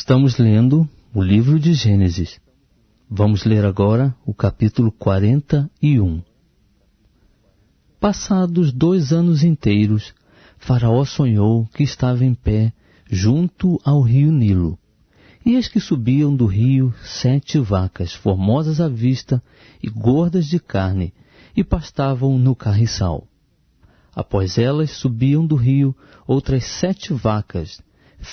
Estamos lendo o livro de Gênesis. Vamos ler agora o capítulo 41. Passados 2 anos inteiros, Faraó sonhou que estava em pé junto ao rio Nilo. E eis que subiam do rio 7 vacas, formosas à vista e gordas de carne, e pastavam no carriçal. Após elas subiam do rio outras 7 vacas,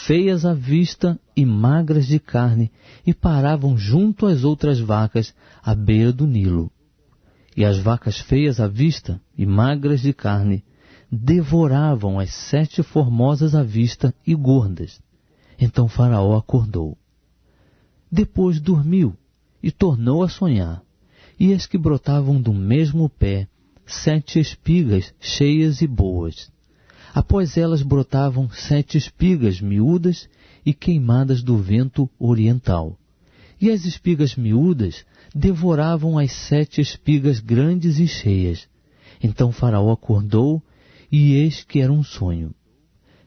feias à vista e magras de carne, e paravam junto às outras vacas à beira do Nilo. E as vacas feias à vista e magras de carne devoravam as 7 formosas à vista e gordas. Então Faraó acordou. Depois dormiu e tornou a sonhar. E eis que brotavam do mesmo pé 7 espigas cheias e boas. Após elas brotavam 7 espigas miúdas e queimadas do vento oriental. E as espigas miúdas devoravam as 7 espigas grandes e cheias. Então Faraó acordou, e eis que era um sonho.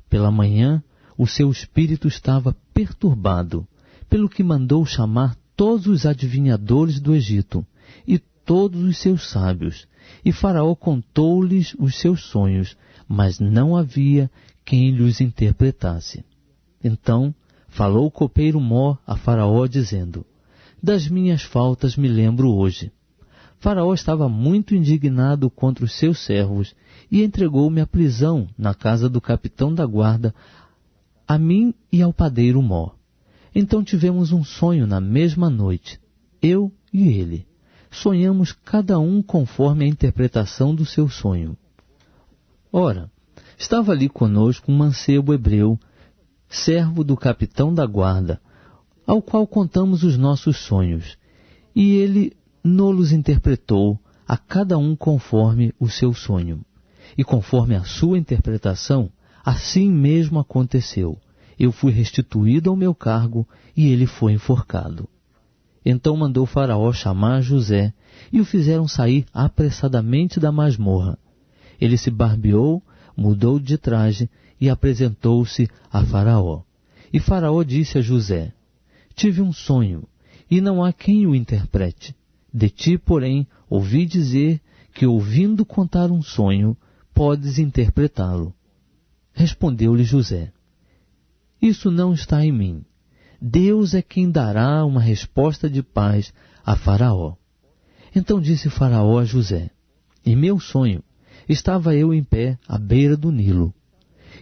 Pela manhã, o seu espírito estava perturbado, pelo que mandou chamar todos os adivinhadores do Egito e todos os seus sábios. E Faraó contou-lhes os seus sonhos, mas não havia quem lhes interpretasse. Então falou o copeiro Mó a Faraó, dizendo: das minhas faltas me lembro hoje. Faraó estava muito indignado contra os seus servos e entregou-me à prisão na casa do capitão da guarda, a mim e ao padeiro Mó. Então tivemos um sonho na mesma noite, eu e ele. Sonhamos cada um conforme a interpretação do seu sonho. Ora, estava ali conosco um mancebo hebreu, servo do capitão da guarda, ao qual contamos os nossos sonhos, e ele nos interpretou a cada um conforme o seu sonho. E conforme a sua interpretação, assim mesmo aconteceu. Eu fui restituído ao meu cargo e ele foi enforcado. Então mandou Faraó chamar José e o fizeram sair apressadamente da masmorra. Ele se barbeou, mudou de traje e apresentou-se a Faraó. E Faraó disse a José: tive um sonho, e não há quem o interprete. De ti, porém, ouvi dizer que, ouvindo contar um sonho, podes interpretá-lo. Respondeu-lhe José: isso não está em mim. Deus é quem dará uma resposta de paz a Faraó. Então disse Faraó a José: em meu sonho, estava eu em pé à beira do Nilo.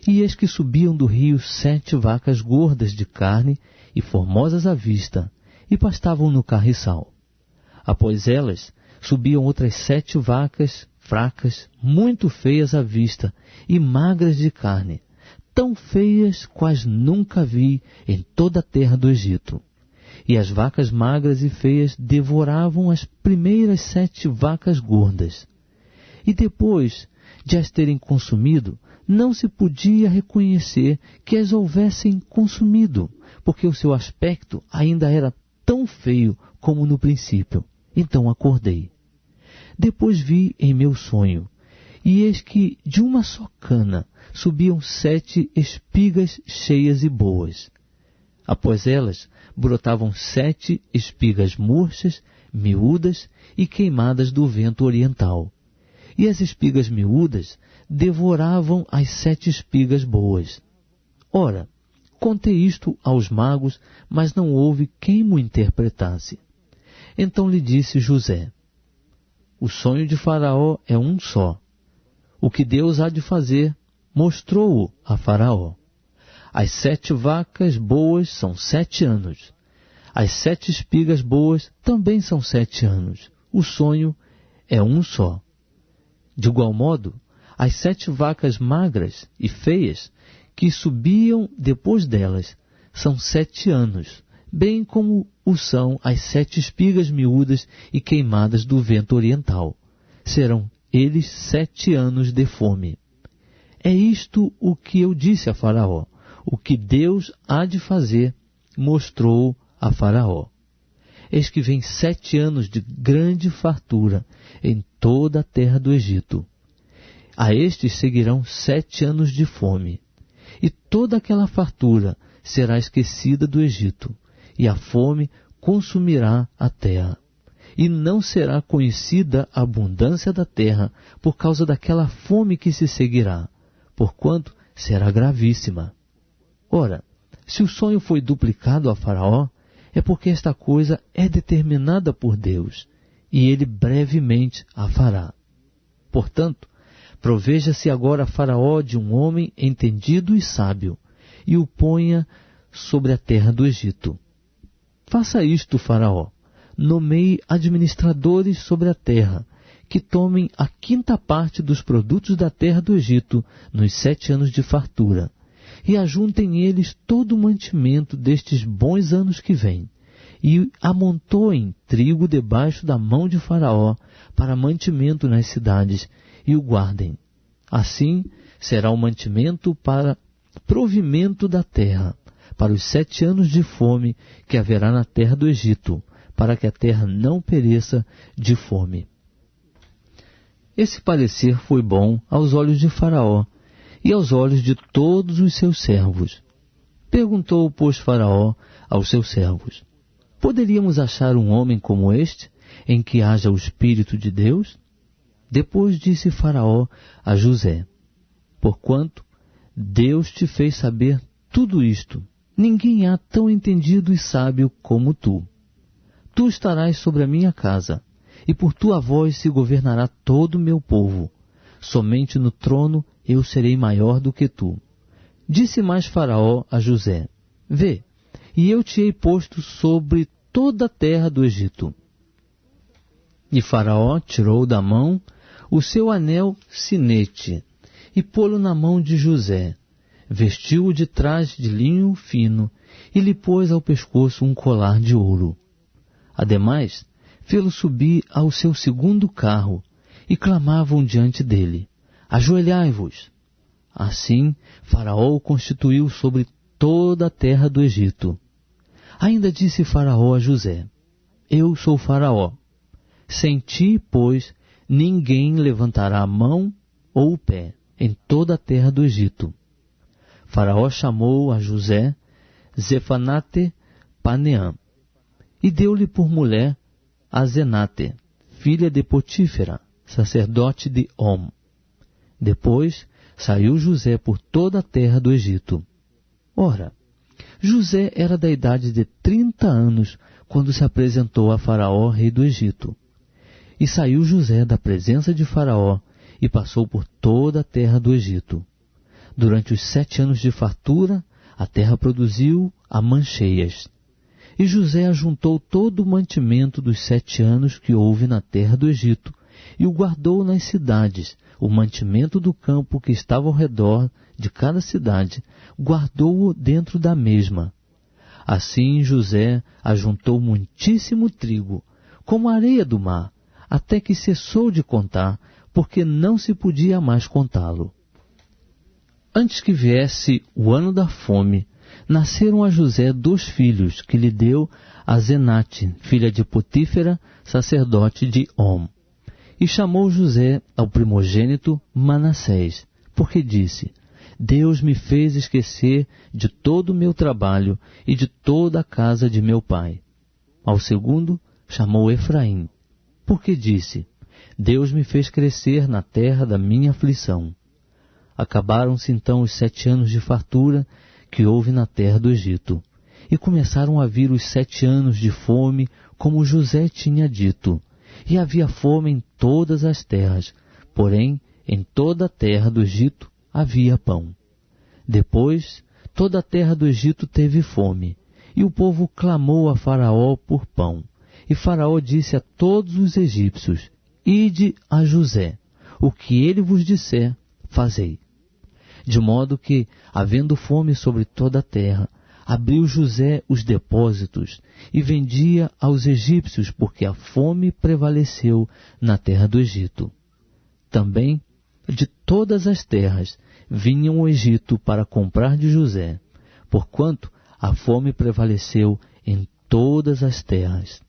E eis que subiam do rio 7 vacas gordas de carne e formosas à vista, e pastavam no carriçal. Após elas, subiam outras 7 vacas fracas, muito feias à vista e magras de carne, tão feias quais nunca vi em toda a terra do Egito. E as vacas magras e feias devoravam as primeiras 7 vacas gordas. E depois de as terem consumido, não se podia reconhecer que as houvessem consumido, porque o seu aspecto ainda era tão feio como no princípio. Então acordei. Depois vi em meu sonho, e eis que de uma só cana subiam 7 espigas cheias e boas. Após elas brotavam 7 espigas murchas, miúdas e queimadas do vento oriental. E as espigas miúdas devoravam as 7 espigas boas. Ora, contei isto aos magos, mas não houve quem mo interpretasse. Então lhe disse José: o sonho de Faraó é um só. O que Deus há de fazer, mostrou-o a Faraó. As 7 vacas boas são 7 anos. As 7 espigas boas também são 7 anos. O sonho é um só. De igual modo, as 7 vacas magras e feias que subiam depois delas são 7 anos, bem como o são as 7 espigas miúdas e queimadas do vento oriental. Serão eles 7 anos de fome. É isto o que eu disse a Faraó. O que Deus há de fazer, mostrou a Faraó. Eis que vem 7 anos de grande fartura em toda a terra do Egito. A estes seguirão 7 anos de fome. E toda aquela fartura será esquecida do Egito, e a fome consumirá a terra. E não será conhecida a abundância da terra por causa daquela fome que se seguirá, porquanto será gravíssima. Ora, se o sonho foi duplicado a Faraó, é porque esta coisa é determinada por Deus, e ele brevemente a fará. Portanto, proveja-se agora a Faraó de um homem entendido e sábio, e o ponha sobre a terra do Egito. Faça isto, Faraó, nomeie administradores sobre a terra, que tomem a 5ª parte dos produtos da terra do Egito nos 7 anos de fartura, e ajuntem eles todo o mantimento destes bons anos que vêm, e amontoem trigo debaixo da mão de Faraó para mantimento nas cidades, e o guardem. Assim será o mantimento para provimento da terra, para os 7 anos de fome que haverá na terra do Egito, para que a terra não pereça de fome. Esse parecer foi bom aos olhos de Faraó e aos olhos de todos os seus servos. Perguntou, pois, Faraó aos seus servos: poderíamos achar um homem como este, em que haja o Espírito de Deus? Depois disse Faraó a José: porquanto Deus te fez saber tudo isto, ninguém há tão entendido e sábio como tu. Tu estarás sobre a minha casa, e por tua voz se governará todo o meu povo. Somente no trono eu serei maior do que tu. Disse mais Faraó a José: vê, e eu te hei posto sobre toda a terra do Egito. E Faraó tirou da mão o seu anel sinete, e pô-lo na mão de José. Vestiu-o de traje de linho fino, e lhe pôs ao pescoço um colar de ouro. Ademais, fê-lo subir ao seu 2º carro, e clamavam diante dele: ajoelhai-vos. Assim, Faraó o constituiu sobre toda a terra do Egito. Ainda disse Faraó a José: eu sou Faraó. Sem ti, pois, ninguém levantará a mão ou o pé em toda a terra do Egito. Faraó chamou a José Zefanate Paneã, e deu-lhe por mulher a Zenate, filha de Potífera, sacerdote de Om. Depois saiu José por toda a terra do Egito. Ora, José era da idade de 30 anos quando se apresentou a Faraó, rei do Egito. E saiu José da presença de Faraó e passou por toda a terra do Egito. Durante os 7 anos de fartura, a terra produziu amãs cheias. E José ajuntou todo o mantimento dos 7 anos que houve na terra do Egito, e o guardou nas cidades. O mantimento do campo que estava ao redor de cada cidade, guardou-o dentro da mesma. Assim José ajuntou muitíssimo trigo, como a areia do mar, até que cessou de contar, porque não se podia mais contá-lo. Antes que viesse o ano da fome, nasceram a José 2 filhos, que lhe deu a Zenate, filha de Potífera, sacerdote de Om. E chamou José ao primogênito Manassés, porque disse: Deus me fez esquecer de todo o meu trabalho e de toda a casa de meu pai. Ao segundo chamou Efraim, porque disse: Deus me fez crescer na terra da minha aflição. Acabaram-se então os 7 anos de fartura que houve na terra do Egito, e começaram a vir os 7 anos de fome, como José tinha dito. E havia fome em todas as terras, porém em toda a terra do Egito havia pão. Depois, toda a terra do Egito teve fome, e o povo clamou a Faraó por pão. E Faraó disse a todos os egípcios: Ide a José, o que ele vos disser, fazei. De modo que, havendo fome sobre toda a terra, abriu José os depósitos e vendia aos egípcios, porque a fome prevaleceu na terra do Egito. Também, de todas as terras, vinham ao Egito para comprar de José, porquanto a fome prevaleceu em todas as terras.